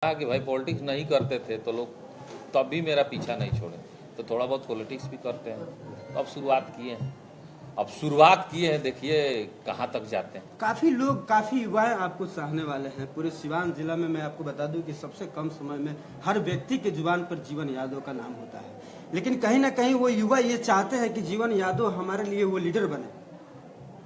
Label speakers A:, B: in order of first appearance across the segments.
A: कहा कि भाई पॉलिटिक्स नहीं करते थे तो लोग तब भी मेरा पीछा नहीं छोड़े, तो थोड़ा बहुत पॉलिटिक्स भी करते हैं। तो अब शुरुआत किए हैं, देखिए कहाँ तक जाते हैं।
B: काफी लोग, काफी युवाएं आपको चाहने वाले हैं। पूरे सिवान जिला में मैं आपको बता दूं कि सबसे कम समय में हर व्यक्ति के जुबान पर जीवन यादव का नाम होता है, लेकिन कहीं ना कहीं वो युवा ये चाहते हैं कि जीवन यादव हमारे लिए वो लीडर बने,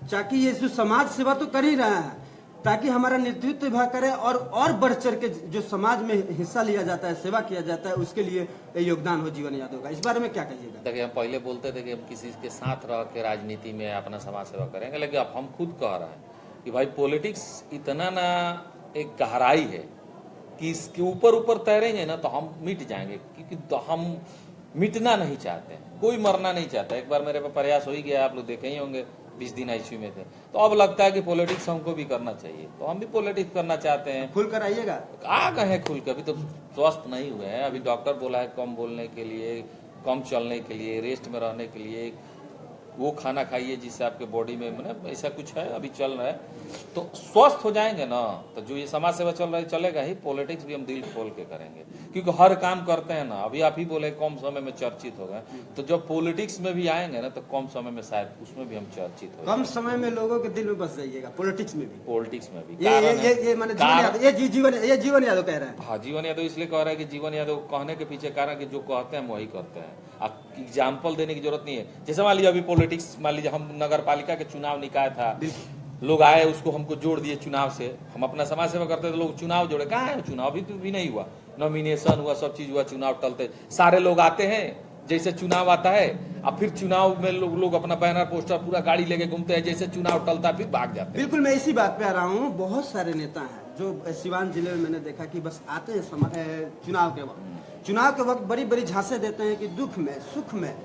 B: ताकि ये जो समाज सेवा तो कर ही रहा है, ताकि हमारा नेतृत्व भी करे और बढ़ चढ़ के जो समाज में हिस्सा लिया जाता है, सेवा किया जाता है, उसके लिए योगदान हो जीवन यादव का। इस बारे में क्या कहिएगा?
A: देखिए, हम पहले बोलते थे कि हम किसी के साथ रह के राजनीति में अपना समाज सेवा करेंगे, लेकिन अब हम खुद कह रहे हैं कि भाई पॉलिटिक्स इतना ना एक गहराई है कि इसके ऊपर तैरेंगे ना तो हम मिट जाएंगे, क्योंकि हम मिटना नहीं चाहते, कोई मरना नहीं चाहता। एक बार मेरे पे प्रयास हो ही गया, आप लोग देखे ही होंगे, 20 दिन आईसीयू में थे। तो अब लगता है कि पॉलिटिक्स हमको भी करना चाहिए, तो हम भी पॉलिटिक्स करना चाहते हैं।
B: खुल कर आइएगा।
A: आ गए हैं खुल के, अभी तो स्वस्थ नहीं हुए हैं। अभी डॉक्टर बोला है कम बोलने के लिए, कम चलने के लिए, रेस्ट में रहने के लिए, वो खाना खाइए जिससे आपके बॉडी में मतलब ऐसा कुछ है, अभी चल रहा है। तो स्वस्थ हो जाएंगे ना, तो जो ये समाज सेवा चल रहा है चलेगा ही, पॉलिटिक्स भी हम दिल खोल के करेंगे, क्योंकि हर काम करते हैं ना। अभी आप ही बोले कम समय में चर्चित हो गए, तो जब पॉलिटिक्स में भी आएंगे ना तो कम समय में शायद उसमें भी हम चर्चित हो।
B: कम समय में लोगों के दिल में बस जाइएगा, पॉलिटिक्स में भी।
A: पॉलिटिक्स में भी
B: ये माने जीवन यादव कह रहे हैं।
A: हाँ, जीवन यादव इसलिए कह रहा है कि जीवन यादव कहने के पीछे कारण कि जो कहते हैं वही करते हैं। आप एग्जाम्पल देने की जरूरत नहीं है। जैसे मान लीजिए अभी पॉलिटिक्स, मान लीजिए हम नगर पालिका के चुनाव निकाय था, लोग आए, उसको हमको जोड़ दिए चुनाव से। हम अपना समाज सेवा करते तो लोग चुनाव जोड़े, कहाँ है चुनाव? अभी तो भी नहीं हुआ, नॉमिनेशन हुआ, सब चीज हुआ, चुनाव टलते सारे लोग आते हैं। जैसे चुनाव आता है अब फिर चुनाव में लोग अपना बैनर पोस्टर पूरा गाड़ी लेके घूमते हैं, जैसे चुनाव टलता है फिर भाग जाते हैं।
B: बिल्कुल, मैं इसी बात पे आ रहा हूँ। बहुत सारे नेता हैं जो सिवान जिले में मैंने देखा कि बस आते हैं चुनाव के वक्त बड़ी बड़ी झांसे देते हैं कि दुख में सुख में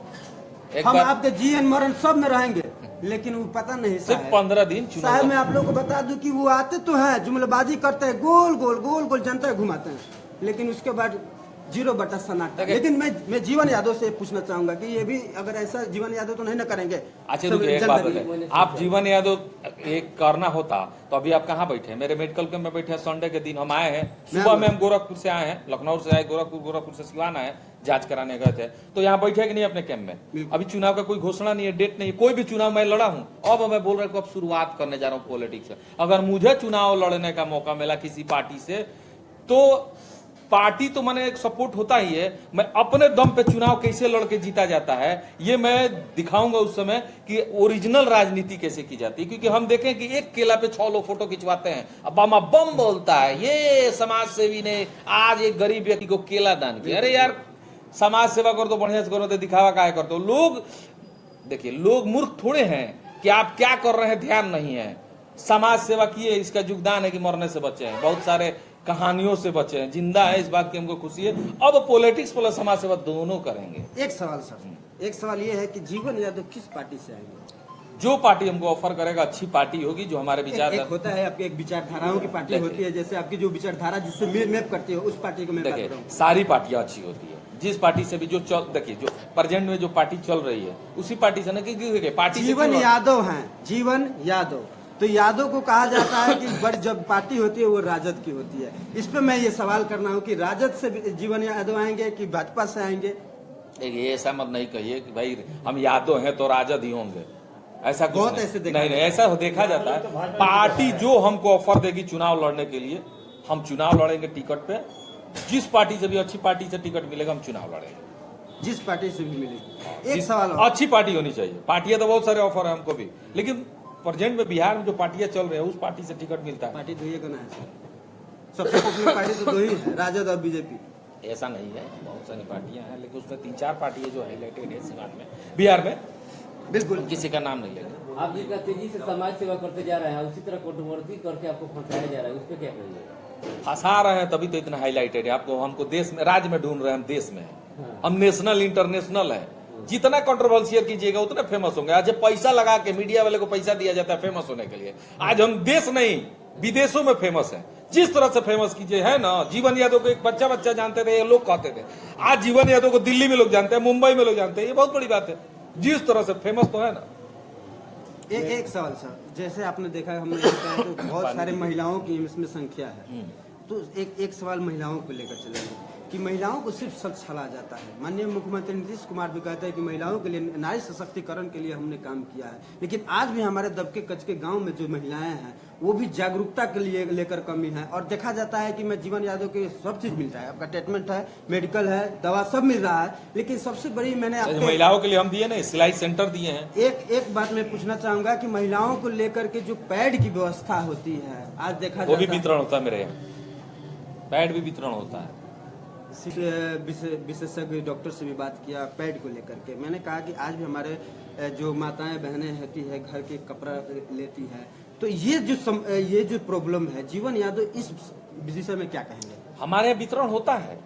B: हम आपके जीवन मरण सब में रहेंगे, लेकिन वो पता नहीं
A: सिर्फ 15 दिन
B: साहब। मैं आप लोगों को बता दूं कि वो आते तो हैं, जुमलेबाजी करते हैं, गोल गोल जनता घुमाते हैं, लेकिन उसके बाद 0 सन्नाटा। लेकिन मैं जीवन यादव से पूछना चाहूंगा कि ये भी अगर ऐसा जीवन यादव तो नहीं ना करेंगे।
A: अच्छा, तो एक बात है, आप जीवन यादव एक करना होता तो अभी आप कहाँ बैठे हैं? मेरे मेडिकल कैंप में बैठे हैं। संडे के दिन हम आए हैं, सुबह में हम गोरखपुर से आए हैं, लखनऊ से आए, गोरखपुर से सिवान आए, जांच कराने गए थे। तो यहाँ बैठे कि नहीं अपने कैंप में? अभी चुनाव का कोई घोषणा नहीं है, डेट नहीं है, कोई भी चुनाव मैं लड़ा हूँ। अब मैं बोल रहा हूँ अब शुरुआत करने जा रहा हूँ पॉलिटिक्स से। अगर मुझे चुनाव लड़ने का मौका मिला किसी पार्टी से, तो पार्टी तो मैंने एक सपोर्ट होता ही है, मैं अपने दम पे चुनाव कैसे लड़के जीता जाता है ये मैं दिखाऊंगा उस समय कि ओरिजिनल राजनीति कैसे की जाती है। क्योंकि हम देखें कि एक केला पे 6 लोग फोटो खिंचवाते हैं, अब बामा बम बोलता है ये समाज सेवी ने आज एक गरीब व्यक्ति को केला दान किया। अरे यार, समाज सेवा करो तो बढ़िया से करो, तो दिखावा काहे करते हो? लोग देखिए, लोग मूर्ख थोड़े हैं कि आप क्या कर रहे हैं ध्यान नहीं है। समाज सेवा किए, इसका योगदान है कि मरने से बचे हैं, बहुत सारे कहानियों से बचे हैं, जिंदा है, इस बात की हमको खुशी है। अब पॉलिटिक्स प्लस समाज सेवा दोनों करेंगे।
B: एक सवाल सर, एक सवाल ये है कि जीवन यादव किस पार्टी से आएंगे?
A: जो पार्टी हमको ऑफर करेगा अच्छी पार्टी होगी, जो हमारे विचार
B: एक होता है आपकी एक विचारधाराओं की पार्टी होती है, जैसे आपकी जो विचारधारा जिससे मैप करती है उस पार्टी को मैं बात कर रहा हूं।
A: सारी पार्टियां अच्छी होती है, जिस पार्टी से भी जो देखिए जो प्रेजेंट में जो पार्टी चल रही है उसी पार्टी से ना, पार्टी
B: जीवन यादव है, जीवन यादव। तो यादव को कहा जाता है कि बड़ी जब पार्टी होती है वो राजद की होती है। इस पे मैं ये सवाल करना हूँ कि राजद से जीवन यादव आएंगे कि भाजपा से आएंगे?
A: देखिए, ऐसा मत नहीं कहिए कि भाई हम यादव हैं तो राजद ही होंगे, ऐसा कुछ
B: बहुत ऐसे
A: नहीं, ऐसा देखा जाता है। पार्टी जो हमको ऑफर देगी चुनाव लड़ने के लिए, हम चुनाव लड़ेंगे टिकट पे। जिस पार्टी से भी अच्छी पार्टी से टिकट मिलेगा हम चुनाव लड़ेंगे,
B: जिस पार्टी से भी मिलेगी। एक सवाल,
A: अच्छी पार्टी होनी चाहिए। पार्टियां तो बहुत सारे ऑफर है हमको भी, लेकिन प्रेजेंट में बिहार में जो पार्टियां चल रही है उस पार्टी से टिकट मिलता है।
B: पार्टी दो ही है सबसे पॉपुलर पार्टी तो दो ही है, राजद और बीजेपी।
A: ऐसा नहीं है, बहुत सारी पार्टियां हैं, लेकिन उसमें 3-4 पार्टियां जो हाईलाइटेड है सिवान में, बिहार में। बिल्कुल, किसी का नाम नहीं लेगा।
C: आप जितना तेजी से समाज सेवा करते जा रहे हैं, उसी तरह कंट्रोवर्सी करके आपको फंसाया जा रहा है, उस पर क्या कहिएगा?
A: फंसा रहे हैं तभी तो इतना हाईलाइटेड है। आपको हमको देश में, राज्य में ढूंढ रहे हैं, हम देश में हैं, हम नेशनल इंटरनेशनल है। जितना कंट्रोवर्शियल कीजिएगा उतना फेमस होंगे। आज पैसा लगा के मीडिया वाले को पैसा दिया जाता है फेमस होने के लिए। आज हम देश नहीं विदेशों में फेमस हैं। जिस तरह से फेमस कीजिए, है ना, जीवन यादव को एक बच्चा जानते थे, ये लोग कहते थे। आज जीवन यादव को दिल्ली में लोग जानते हैं, मुंबई में लोग जानते हैं, ये बहुत बड़ी बात है। जिस तरह से फेमस तो है ना।
B: एक सवाल सर, जैसे आपने देखा हमने तो बहुत सारे महिलाओं की इसमें संख्या है, तो एक सवाल महिलाओं को लेकर चलेंगे कि महिलाओं को सिर्फ सच छला जाता है। माननीय मुख्यमंत्री नीतीश कुमार भी कहते हैं कि महिलाओं के लिए, नारी सशक्तिकरण के लिए हमने काम किया है, लेकिन आज भी हमारे दबके कचके गांव में जो महिलाएं हैं वो भी जागरूकता के लिए लेकर कमी है। और देखा जाता है कि मैं जीवन यादव के सब चीज मिलता है, आपका ट्रीटमेंट है, मेडिकल है, दवा सब मिल रहा है, लेकिन सबसे बड़ी मैंने आपको
A: महिलाओं के लिए हम दिए ना, सिलाई सेंटर दिए हैं।
B: एक बात मैं पूछना चाहूंगा कि महिलाओं को लेकर के जो पैड की व्यवस्था होती है, आज देखा
A: वो भी वितरण होता है, मेरे यहाँ पैड भी वितरण होता है।
B: विशेषज्ञ डॉक्टर से भी बात किया पैड को लेकर के, मैंने कहा कि आज भी हमारे जो माताएं बहनें होती है घर के कपड़ा लेती है, तो ये जो प्रॉब्लम है, जीवन यादव इस विषय में क्या कहेंगे?
A: हमारे यहाँ वितरण होता है।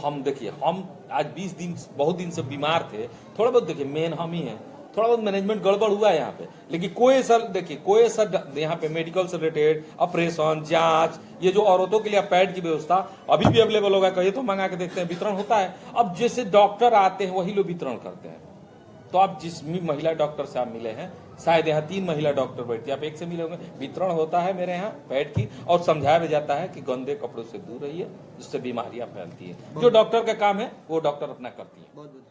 A: हम देखिए, हम आज 20 दिन बहुत दिन से बीमार थे, थोड़ा बहुत देखिए मेन हम ही हैं, थोड़ा बहुत मैनेजमेंट गड़बड़ हुआ है यहाँ पे, लेकिन कोई सर यहाँ पे मेडिकल से रिलेटेड ऑपरेशन जांच, ये जो औरतों के लिए पैड की व्यवस्था अभी भी अवेलेबल होगा, कहिए तो मंगा के देखते हैं, वितरण होता है। अब जैसे डॉक्टर आते हैं वही लोग वितरण करते हैं। तो आप जिस महिला डॉक्टर से आप मिले हैं, शायद यहाँ 3 महिला डॉक्टर बैठती है, आप एक से मिले होंगे। वितरण होता है मेरे यहाँ पैड की, और समझाया भी जाता है कि गंदे कपड़ों से दूर रहिए, जिससे बीमारियां फैलती है। जो डॉक्टर का काम है वो डॉक्टर अपना करती है।
B: बहुत बहुत